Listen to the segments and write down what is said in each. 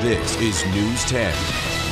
This is News 10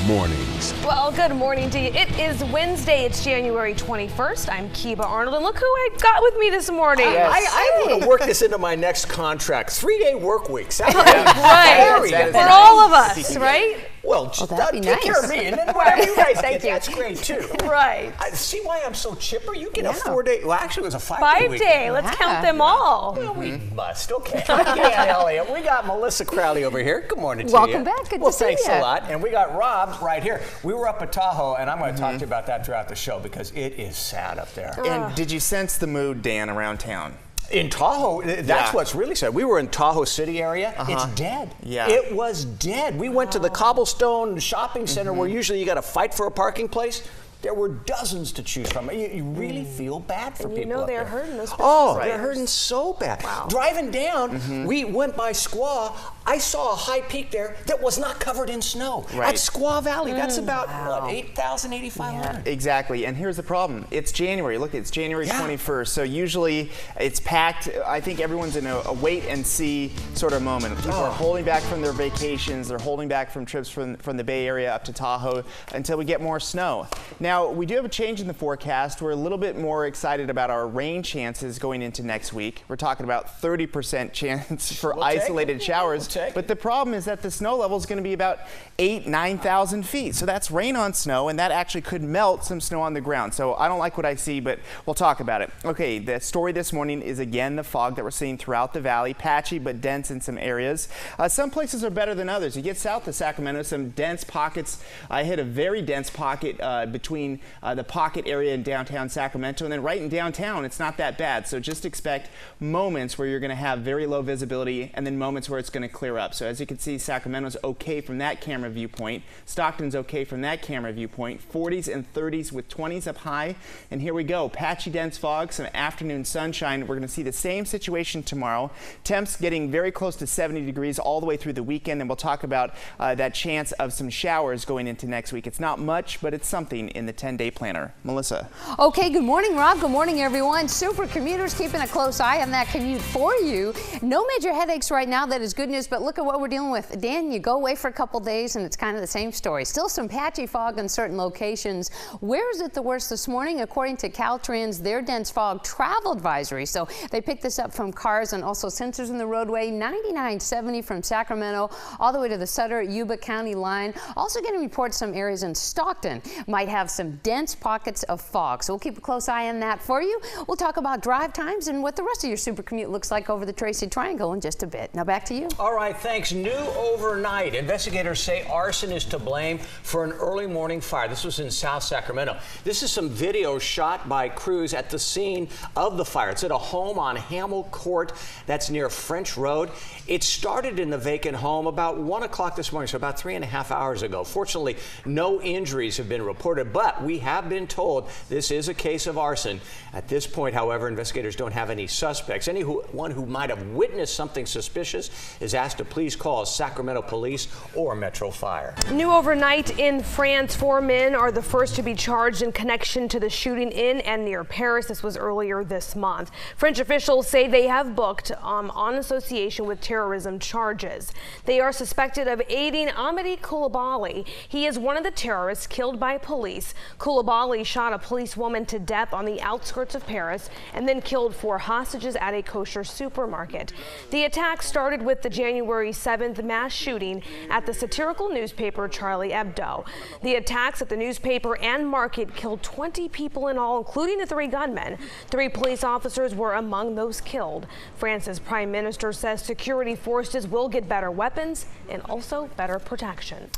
Mornings. Well, good morning to you. It is Wednesday. It's January 21st. I'm Kiba Arnold, and look who I got with me this morning. I want to work this into my next contract. 3-day work weeks. Right. For all of us, right? Well, just that'd be take care of me, and then whatever you guys get, that's great too. Right. See why I'm so chipper? You get a 4-day. Well, actually, it was a 5-day week. 5-day. Let's count them all. Well, we must. Okay. Yeah, Elliot. We got Melissa Crowley over here. Good morning to you. Welcome back. Good to see you. Well, thanks a lot. And we got Rob right here. We were up at Tahoe, and I'm going to talk to you about that throughout the show because it is sad up there. And did you sense the mood, Dan, around town? In Tahoe, that's what's really sad. We were in Tahoe City area. It's dead. Yeah. It was dead. We went to the cobblestone shopping center where usually you got to fight for a parking place. There were dozens to choose from. You really feel bad for people. You know up they're there. hurting those businesses. Oh, they're hurting so bad. Wow. Driving down, we went by Squaw. I saw a high peak there that was not covered in snow. Right. At Squaw Valley, that's about, what, 8,000, 8,500? Exactly, and here's the problem. It's January. Look, it's January 21st, so usually it's packed. I think everyone's in a wait-and-see sort of moment. People are holding back from their vacations. They're holding back from trips from the Bay Area up to Tahoe until we get more snow. Now, we do have a change in the forecast. We're a little bit more excited about our rain chances going into next week. We're talking about 30% chance for isolated showers. But the problem is that the snow level is going to be about 9,000 feet. So that's rain on snow, and that actually could melt some snow on the ground. So I don't like what I see, but we'll talk about it. Okay, the story this morning is again the fog that we're seeing throughout the valley, patchy but dense in some areas. Some places are better than others. You get south of Sacramento, some dense pockets. I hit a very dense pocket between the pocket area in downtown Sacramento, and then right in downtown, it's not that bad. So just expect moments where you're going to have very low visibility, and then moments where it's going to clear up. So as you can see, Sacramento's okay from that camera viewpoint. Stockton's okay from that camera viewpoint. 40s and 30s with 20s up high. And here we go. Patchy dense fog, some afternoon sunshine. We're going to see the same situation tomorrow. Temps getting very close to 70 degrees all the way through the weekend. And we'll talk about that chance of some showers going into next week. It's not much, but it's something in the 10-day planner. Melissa. Okay, good morning, Rob. Good morning, everyone. Super commuters keeping a close eye on that commute for you. No major headaches right now. That is good news, but look at what we're dealing with. Dan, you go away for a couple days and it's kind of the same story. Still some patchy fog in certain locations. Where is it the worst this morning? According to Caltrans, their dense fog travel advisory. So they picked this up from cars and also sensors in the roadway. 9970 from Sacramento all the way to the Sutter-Yuba County line. Also going to report some areas in Stockton might have some dense pockets of fog. So we'll keep a close eye on that for you. We'll talk about drive times and what the rest of your super commute looks like over the Tracy Triangle in just a bit. Now back to you. All right, thanks. New overnight. Investigators say arson is to blame for an early morning fire. This was in South Sacramento. This is some video shot by crews at the scene of the fire. It's at a home on Hamill Court that's near French Road. It started in the vacant home about 1 o'clock this morning, so about 3.5 hours ago. Fortunately, no injuries have been reported, but we have been told this is a case of arson. At this point, however, investigators don't have any suspects. Anyone who might have witnessed something suspicious is asked to please call Sacramento Police or Metro Fire. New overnight in France, 4 men are the first to be charged in connection to the shooting in and near Paris. This was earlier this month. French officials say they have booked on association with terrorism charges. They are suspected of aiding Amity Koulibaly. He is one of the terrorists killed by police. Koulibaly shot a policewoman to death on the outskirts of Paris and then killed 4 hostages at a kosher supermarket. The attack started with the January 7th mass shooting at the satirical newspaper Charlie Hebdo. The attacks at the newspaper and market killed 20 people in all, including the 3 gunmen. 3 police officers were among those killed. France's prime minister says security forces will get better weapons and also better protection.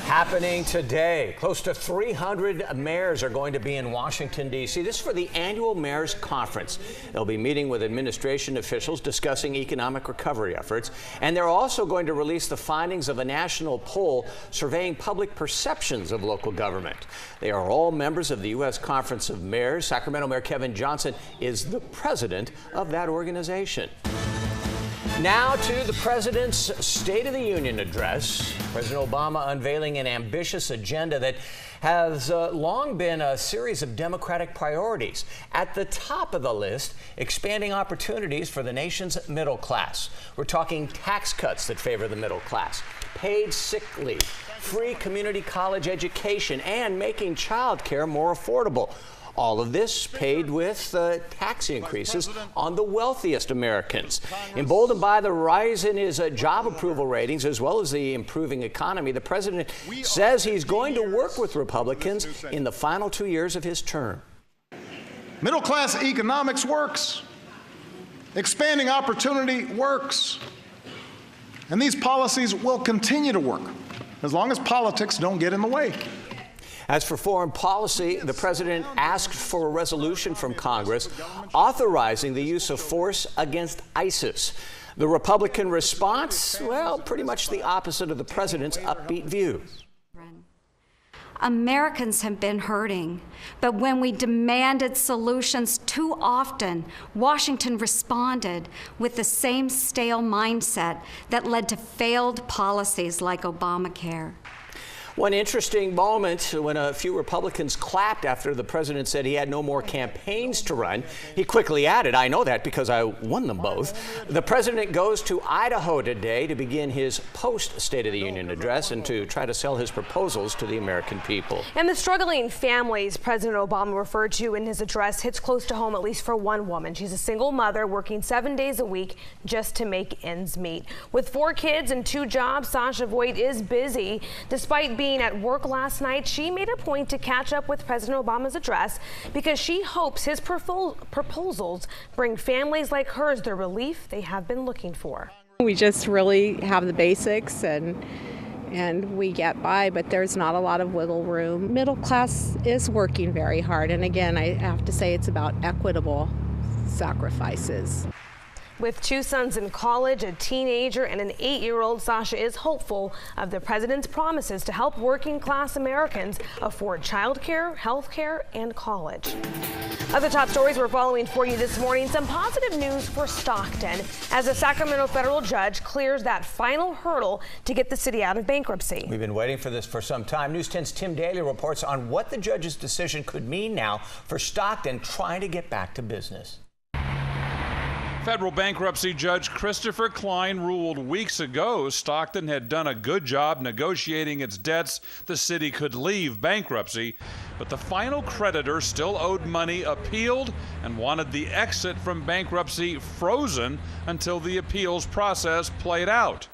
Happening today, close to 300 mayors are going to be in Washington, D.C. This is for the annual Mayors Conference. They'll be meeting with administration officials discussing economic recovery efforts, and they're also going to release the findings of a national poll surveying public perceptions of local government. They are all members of the U.S. Conference of Mayors. Sacramento Mayor Kevin Johnson is the president of that organization. Now to the president's State of the Union address. President Obama unveiling an ambitious agenda that has long been a series of Democratic priorities. At the top of the list, expanding opportunities for the nation's middle class. We're talking tax cuts that favor the middle class, paid sick leave, free community college education, and making child care more affordable. All of this paid with tax increases on the wealthiest Americans. Emboldened by the rise in his job approval ratings as well as the improving economy, the president says he's going to work with Republicans in the final 2 years of his term. Middle-class economics works. Expanding opportunity works. And these policies will continue to work as long as politics don't get in the way. As for foreign policy, the president asked for a resolution from Congress authorizing the use of force against ISIS. The Republican response, well, pretty much the opposite of the president's upbeat view. Americans have been hurting, but when we demanded solutions too often, Washington responded with the same stale mindset that led to failed policies like Obamacare. One interesting moment when a few Republicans clapped after the president said he had no more campaigns to run. He quickly added, "I know that because I won them both." The president goes to Idaho today to begin his post-State of the Union address and to try to sell his proposals to the American people. And the struggling families President Obama referred to in his address hits close to home, at least for one woman. She's a single mother working 7 days a week just to make ends meet. With 4 kids and 2 jobs, Sasha Voigt is busy. Despite being at work last night, she made a point to catch up with President Obama's address because she hopes his proposals bring families like hers the relief they have been looking for. We just really have the basics and we get by, but there's not a lot of wiggle room. Middle class is working very hard, and again, I have to say it's about equitable sacrifices. With 2 sons in college, a teenager, and an 8-year-old, Sasha is hopeful of the president's promises to help working-class Americans afford childcare, health care, and college. Other top stories we're following for you this morning. Some positive news for Stockton as a Sacramento federal judge clears that final hurdle to get the city out of bankruptcy. We've been waiting for this for some time. News 10's Tim Daly reports on what the judge's decision could mean now for Stockton trying to get back to business. Federal bankruptcy judge Christopher Klein ruled weeks ago Stockton had done a good job negotiating its debts. The city could leave bankruptcy, but the final creditor still owed money, appealed, and wanted the exit from bankruptcy frozen until the appeals process played out.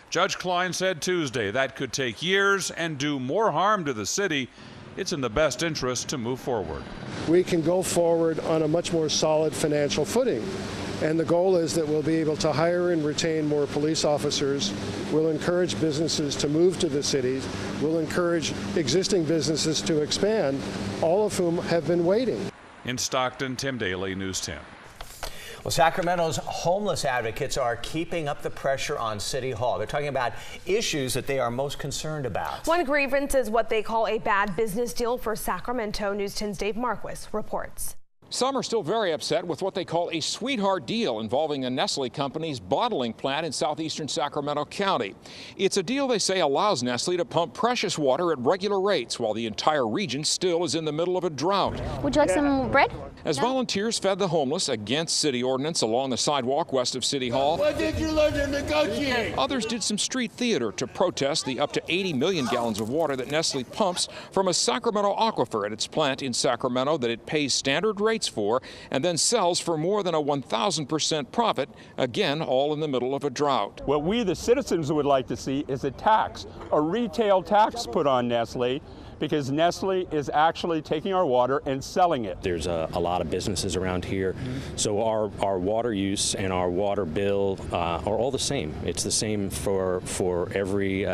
Judge Klein said Tuesday that could take years and do more harm to the city. It's in the best interest to move forward. We can go forward on a much more solid financial footing. And the goal is that we'll be able to hire and retain more police officers. We'll encourage businesses to move to the cities. We'll encourage existing businesses to expand, all of whom have been waiting. In Stockton, Tim Daly, News 10. Well, Sacramento's homeless advocates are keeping up the pressure on City Hall. They're talking about issues that they are most concerned about. One grievance is what they call a bad business deal for Sacramento. News 10's Dave Marquis reports. Some are still very upset with what they call a sweetheart deal involving a Nestle company's bottling plant in southeastern Sacramento County. It's a deal they say allows Nestle to pump precious water at regular rates while the entire region still is in the middle of a drought. Would you like some bread? As volunteers fed the homeless against city ordinance along the sidewalk west of City Hall, What did you learn to negotiate? Others did some street theater to protest the up to 80 million gallons of water that Nestle pumps from a Sacramento aquifer at its plant in Sacramento that it pays standard rates for and then sells for more than a 1,000% profit, again, all in the middle of a drought. What we, the citizens, would like to see is a tax, a retail tax put on Nestle, because Nestle is actually taking our water and selling it. There's a lot of businesses around here, so our water use and our water bill are all the same. It's the same for every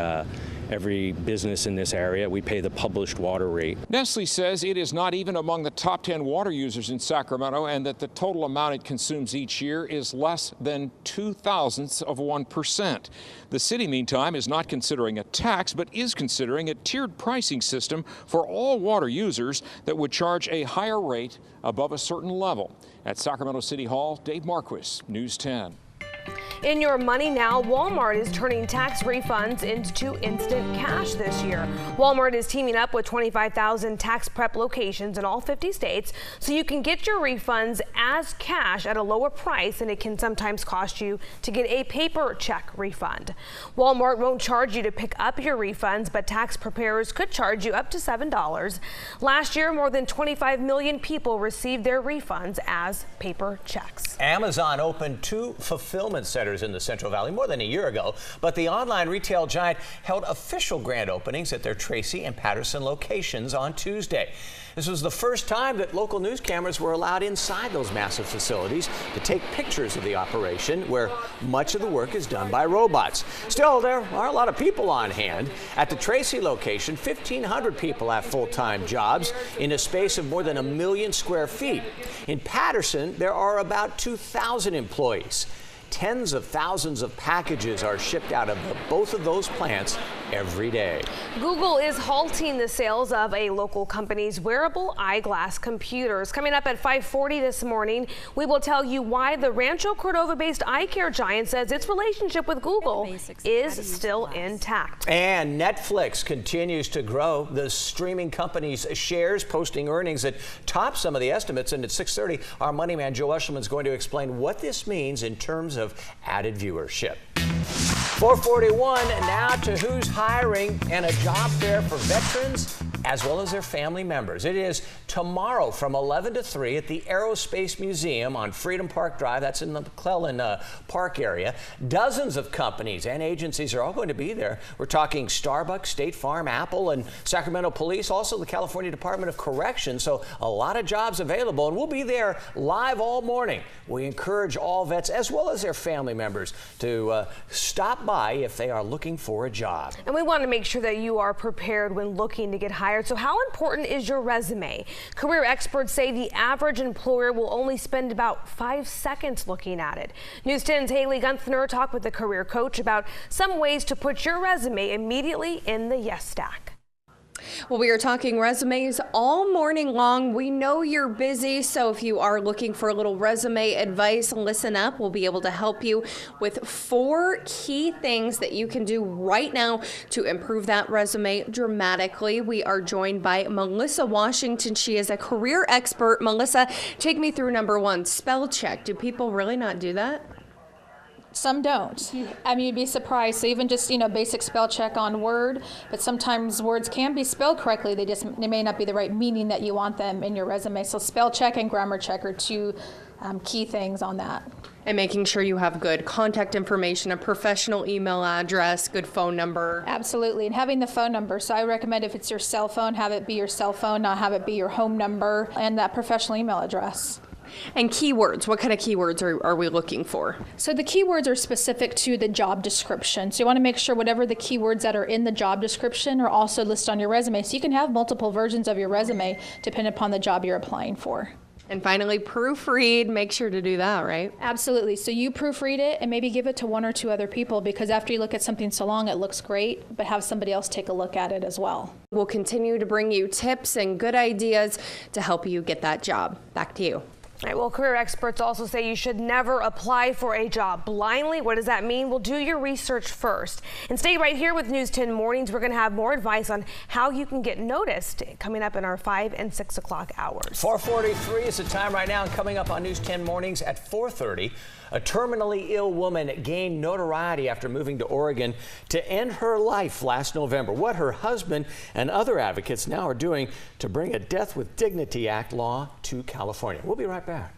business in this area. We pay the published water rate. Nestle says it is not even among the top 10 water users in Sacramento and that the total amount it consumes each year is less than 0.02%. The city, meantime, is not considering a tax, but is considering a tiered pricing system for all water users that would charge a higher rate above a certain level. At Sacramento City Hall, Dave Marquis, News 10. In your Money Now, Walmart is turning tax refunds into instant cash this year. Walmart is teaming up with 25,000 tax prep locations in all 50 states so you can get your refunds as cash at a lower price than it can sometimes cost you to get a paper check refund. Walmart won't charge you to pick up your refunds, but tax preparers could charge you up to $7. Last year, more than 25 million people received their refunds as paper checks. Amazon opened 2 fulfillment centers in the Central Valley more than a year ago, but the online retail giant held official grand openings at their Tracy and Patterson locations on Tuesday. This was the first time that local news cameras were allowed inside those massive facilities to take pictures of the operation, where much of the work is done by robots. Still, there are a lot of people on hand. At the Tracy location, 1,500 people have full-time jobs in a space of more than 1 million square feet. In Patterson, there are about 2,000 employees. Tens of thousands of packages are shipped out of both of those plants every day. Google is halting the sales of a local company's wearable eyeglass computers. Coming up at 5:40 this morning, we will tell you why the Rancho Cordova-based eye care giant says its relationship with Google is still intact. And Netflix continues to grow. The streaming company's shares posting earnings that top some of the estimates. And at 6:30, our money man Joe Eshelman is going to explain what this means in terms of added viewership. 441 now to who's hiring and a job fair for veterans as well as their family members. It is tomorrow from 11 to 3 at the Aerospace Museum on Freedom Park Drive. That's in the McClellan Park area. Dozens of companies and agencies are all going to be there. We're talking Starbucks, State Farm, Apple, and Sacramento Police, also the California Department of Corrections. So a lot of jobs available, and we'll be there live all morning. We encourage all vets as well as their family members to stop by if they are looking for a job. And we want to make sure that you are prepared when looking to get hired. So how important is your resume? Career experts say the average employer will only spend about 5 seconds looking at it. News 10's Haley Gunther talked with a career coach about some ways to put your resume immediately in the yes stack. Well, we are talking resumes all morning long. We know you're busy, so if you are looking for a little resume advice, listen up. We'll be able to help you with 4 key things that you can do right now to improve that resume dramatically. We are joined by Melissa Washington. She is a career expert. Melissa, take me through number 1, spell check. Do people really not do that? Some don't. I mean, you'd be surprised. So even just, basic spell check on Word, but sometimes words can be spelled correctly. They may not be the right meaning that you want them in your resume. So spell check and grammar check are 2 key things on that. And making sure you have good contact information, a professional email address, good phone number. Absolutely, and having the phone number. So I recommend if it's your cell phone, have it be your cell phone, not have it be your home number, and that professional email address. And keywords, what kind of keywords are we looking for? So the keywords are specific to the job description. So you want to make sure whatever the keywords that are in the job description are also listed on your resume. So you can have multiple versions of your resume depending upon the job you're applying for. And finally, proofread. Make sure to do that, right? Absolutely. So you proofread it and maybe give it to 1 or 2 other people, because after you look at something so long, it looks great, but have somebody else take a look at it as well. We'll continue to bring you tips and good ideas to help you get that job. Back to you. All right, well, career experts also say you should never apply for a job blindly. What does that mean? Well, do your research first. And stay right here with News 10 Mornings. We're going to have more advice on how you can get noticed coming up in our 5 and 6 o'clock hours. 4:43 is the time right now, and coming up on News 10 Mornings at 4:30, a terminally ill woman gained notoriety after moving to Oregon to end her life last November. What her husband and other advocates now are doing to bring a Death with Dignity Act law to California. We'll be right back.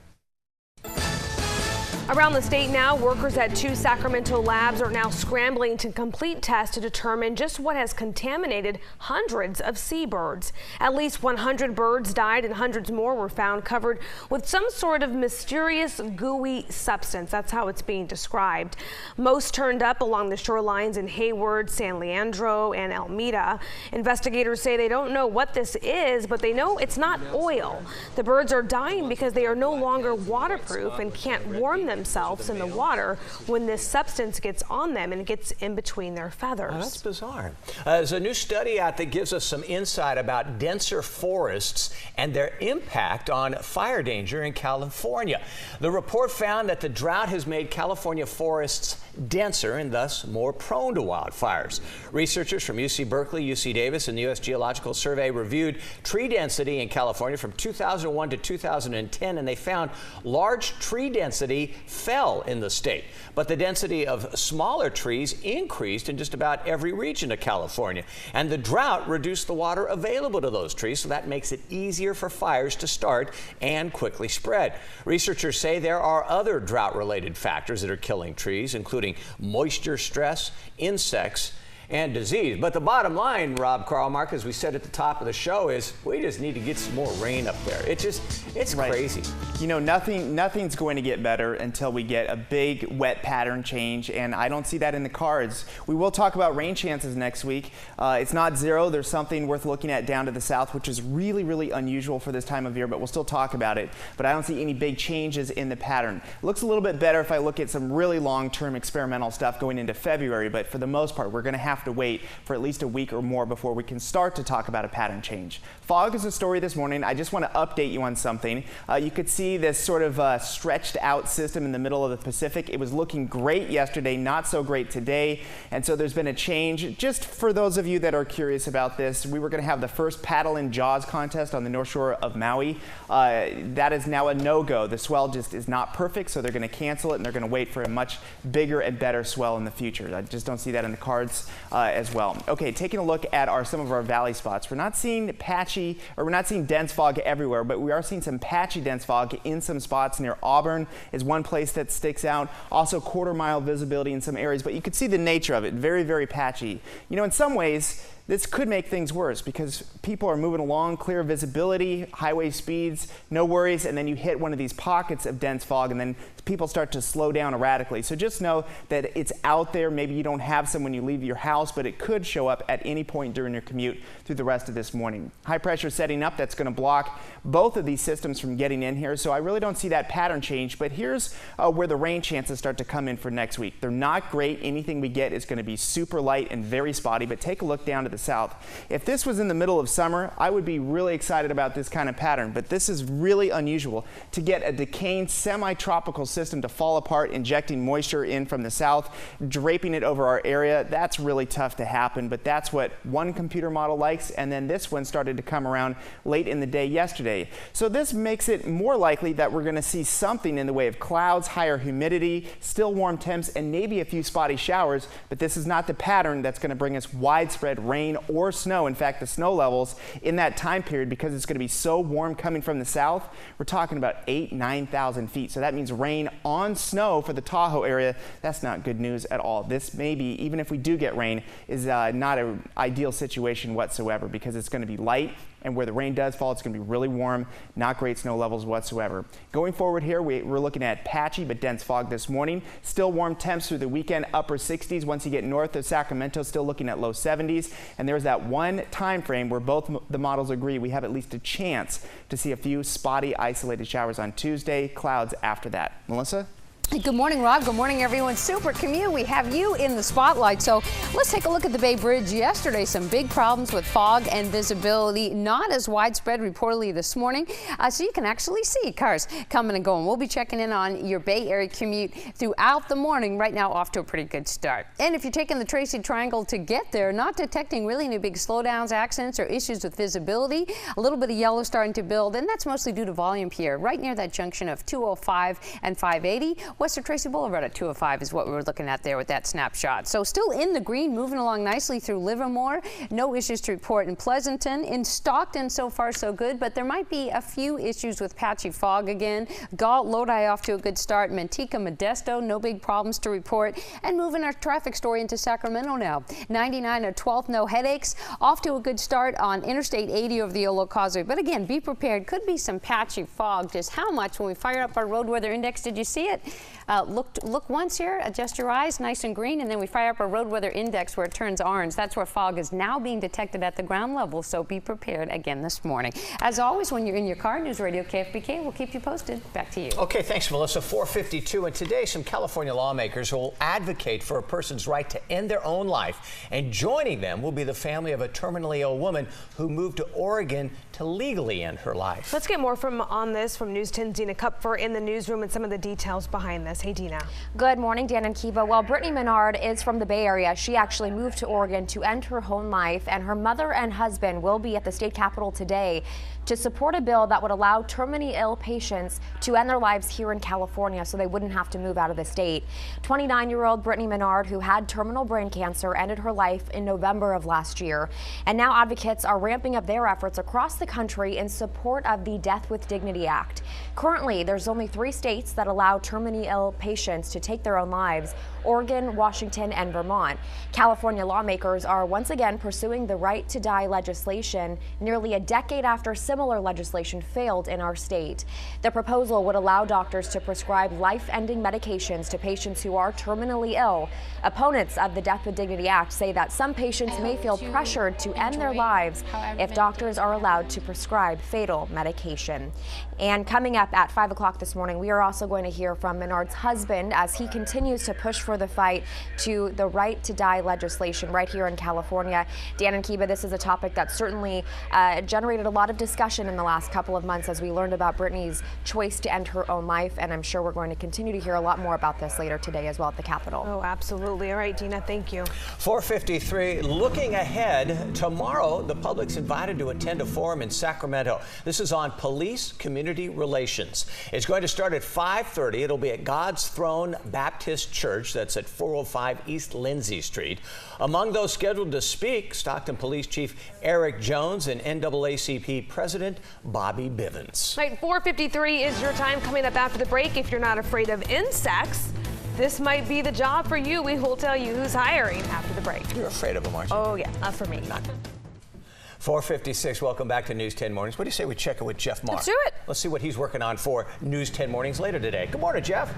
Around the state now, workers at 2 Sacramento labs are now scrambling to complete tests to determine just what has contaminated hundreds of seabirds. At least 100 birds died and hundreds more were found covered with some sort of mysterious gooey substance. That's how it's being described. Most turned up along the shorelines in Hayward, San Leandro, and Alameda. Investigators say they don't know what this is, but they know it's not oil. The birds are dying because they are no longer waterproof and can't warm themselves themselves in the water when this substance gets on them and gets in between their feathers. Oh, that's bizarre. There's a new study out that gives us some insight about denser forests and their impact on fire danger in California. The report found that the drought has made California forests denser and thus more prone to wildfires. Researchers from UC Berkeley, UC Davis, and the U.S. Geological Survey reviewed tree density in California from 2001 to 2010, and they found large tree density fell in the state, but the density of smaller trees increased in just about every region of California. And the drought reduced the water available to those trees, so that makes it easier for fires to start and quickly spread. Researchers say there are other drought-related factors that are killing trees, including moisture stress, insects, and disease. But the bottom line, Rob Carl-Mark, as we said at the top of the show, is we just need to get some more rain up there. It's right. Crazy. You know, nothing's going to get better until we get a big wet pattern change, and I don't see that in the cards. We will talk about rain chances next week. It's not zero. There's something worth looking at down to the south, which is really, really unusual for this time of year, but we'll still talk about it. But I don't see any big changes in the pattern. It looks a little bit better if I look at some really long-term experimental stuff going into February, but for the most part, we're going to have to wait for at least a week or more before we can start to talk about a pattern change. Fog is a story this morning. I just want to update you on something. You could see this sort of stretched out system in the middle of the Pacific. It was looking great yesterday, not so great today, and so there's been a change. Just for those of you that are curious about this, we were going to have the first paddle in Jaws contest on the North Shore of Maui. That is now a no-go. The swell just is not perfect, so they're going to cancel it, and they're going to wait for a much bigger and better swell in the future. I just don't see that in the cards as well. Okay, taking a look at some of our valley spots. We're not seeing patchy, or we're not seeing dense fog everywhere, but we are seeing some patchy dense fog in some spots. Near Auburn is one place that sticks out. Also quarter-mile visibility in some areas, but you could see the nature of it. Very, very patchy. You know, in some ways, this could make things worse because people are moving along, clear visibility, highway speeds, no worries, and then you hit one of these pockets of dense fog and then people start to slow down erratically. So just know that it's out there. Maybe you don't have some when you leave your house, but it could show up at any point during your commute through the rest of this morning. High pressure setting up, that's going to block both of these systems from getting in here, so I really don't see that pattern change, but here's where the rain chances start to come in for next week. They're not great. Anything we get is going to be super light and very spotty, but take a look down to the south. If this was in the middle of summer, I would be really excited about this kind of pattern, but this is really unusual to get a decaying semi-tropical system to fall apart, injecting moisture in from the south, draping it over our area. That's really tough to happen, but that's what one computer model likes, and then this one started to come around late in the day yesterday. So this makes it more likely that we're going to see something in the way of clouds, higher humidity, still warm temps, and maybe a few spotty showers, but this is not the pattern that's going to bring us widespread rain or snow. In fact, the snow levels in that time period, because it's going to be so warm coming from the south, we're talking about 9,000 feet. So that means rain on snow for the Tahoe area. That's not good news at all. This maybe, even if we do get rain, is not an ideal situation whatsoever because it's going to be light, and where the rain does fall, it's going to be really warm, not great snow levels whatsoever. Going forward here, we're looking at patchy but dense fog this morning. Still warm temps through the weekend, upper 60s. Once you get north of Sacramento, still looking at low 70s. And there's that one time frame where both the models agree we have at least a chance to see a few spotty, isolated showers on Tuesday, clouds after that. Melissa? Good morning, Rob. Good morning, everyone. Super commute. We have you in the spotlight. So let's take a look at the Bay Bridge yesterday. Some big problems with fog and visibility. Not as widespread reportedly this morning. So you can actually see cars coming and going. We'll be checking in on your Bay Area commute throughout the morning. Right now, off to a pretty good start. And if you're taking the Tracy Triangle to get there, not detecting really any big slowdowns, accidents, or issues with visibility. A little bit of yellow starting to build, and that's mostly due to volume here. Right near that junction of 205 and 580. Western Tracy Boulevard at 205 is what we were looking at there with that snapshot. So still in the green, moving along nicely through Livermore. No issues to report in Pleasanton. In Stockton, so far so good, but there might be a few issues with patchy fog again. Galt, Lodi off to a good start. Manteca, Modesto, no big problems to report. And moving our traffic story into Sacramento now. 99 at 12th, no headaches. Off to a good start on Interstate 80 over the Yolo Causeway. But again, be prepared. Could be some patchy fog. Just how much when we fire up our road weather index? Did you see it? Look once here, adjust your eyes, nice and green, and then we fire up our road weather index where it turns orange. That's where fog is now being detected at the ground level, so be prepared again this morning. As always, when you're in your car, News Radio KFBK will keep you posted. Back to you. Okay, thanks, Melissa. 4:52, and today some California lawmakers will advocate for a person's right to end their own life, and joining them will be the family of a terminally ill woman who moved to Oregon to legally end her life. Let's get more on this from News 10's Dina Kupfer in the newsroom and some of the details behind this. Hey, Dina. Good morning, Dan and Kiva. Well, Brittany Menard is from the Bay Area. She actually moved to Oregon to end her own life, and her mother and husband will be at the state capitol today to support a bill that would allow terminally ill patients to end their lives here in California so they wouldn't have to move out of the state. 29-year-old Brittany Menard, who had terminal brain cancer, ended her life in November of last year. And now advocates are ramping up their efforts across the country in support of the Death with Dignity Act. Currently, there's only 3 states that allow terminally ill patients to take their own lives: Oregon, Washington, and Vermont. California lawmakers are once again pursuing the right to die legislation nearly a decade after similar legislation failed in our state. The proposal would allow doctors to prescribe life-ending medications to patients who are terminally ill. Opponents of the Death with Dignity Act say that some patients may feel pressured to end their lives if doctors are allowed to prescribe fatal medication. And coming up at 5 o'clock this morning, we are also going to hear from Menard's husband as he continues to push for the fight to the right to die legislation right here in California. Dan and Kiva, this is a topic that certainly generated a lot of discussion in the last couple of months as we learned about Brittany's choice to end her own life, and I'm sure we're going to continue to hear a lot more about this later today as well at the Capitol. Oh, absolutely. All right, Dina, thank you. 4:53, looking ahead, tomorrow the public's invited to attend a forum in Sacramento. This is on police-community relations. It's going to start at 5:30. It'll be at God's Throne Baptist Church. That's at 405 East Lindsay Street. Among those scheduled to speak, Stockton Police Chief Eric Jones and NAACP President Bobby Bivens. Right, 4:53 is your time. Coming up after the break, if you're not afraid of insects, this might be the job for you. We will tell you who's hiring after the break. You're afraid of them, aren't you? Oh, yeah, not for me. 4:56, welcome back to News 10 Mornings. What do you say we check it with Jeff Marr? Let's do it. Let's see what he's working on for News 10 Mornings later today. Good morning, Jeff.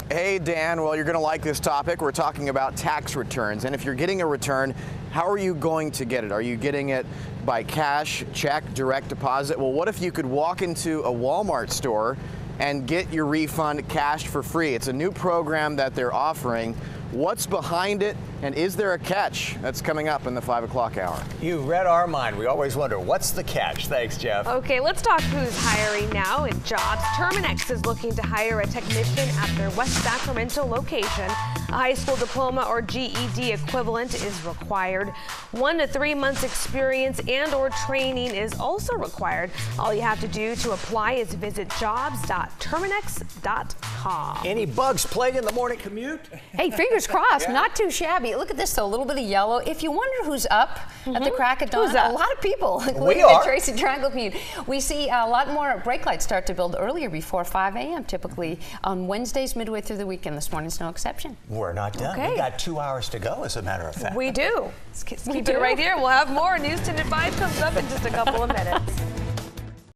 Hey, Dan. Well, you're going to like this topic. We're talking about tax returns. And if you're getting a return, how are you going to get it? Are you getting it by cash, check, direct deposit? Well, what if you could walk into a Walmart store and get your refund cashed for free? It's a new program that they're offering. What's behind it, and is there a catch? That's coming up in the 5 o'clock hour. You read our mind. We always wonder, what's the catch? Thanks, Jeff. Okay, let's talk who's hiring now in jobs. Terminex is looking to hire a technician at their West Sacramento location. A high school diploma or GED equivalent is required. 1 to 3 months experience and or training is also required. All you have to do to apply is visit jobs.terminex.com. Any bugs plaguing the morning commute? Hey, fingers crossed. Not too shabby. Look at this, though, a little bit of yellow. If you wonder who's up at the crack of dawn, a lot of people, including the Tracy Triangle commute. We see a lot more brake lights start to build earlier before 5 a.m. typically on Wednesdays midway through the weekend. This morning's no exception. We're not done. Okay. We got 2 hours to go, as a matter of fact. We do. Let's keep it right here. We'll have more. News 10 at 5 comes up in just a couple of minutes.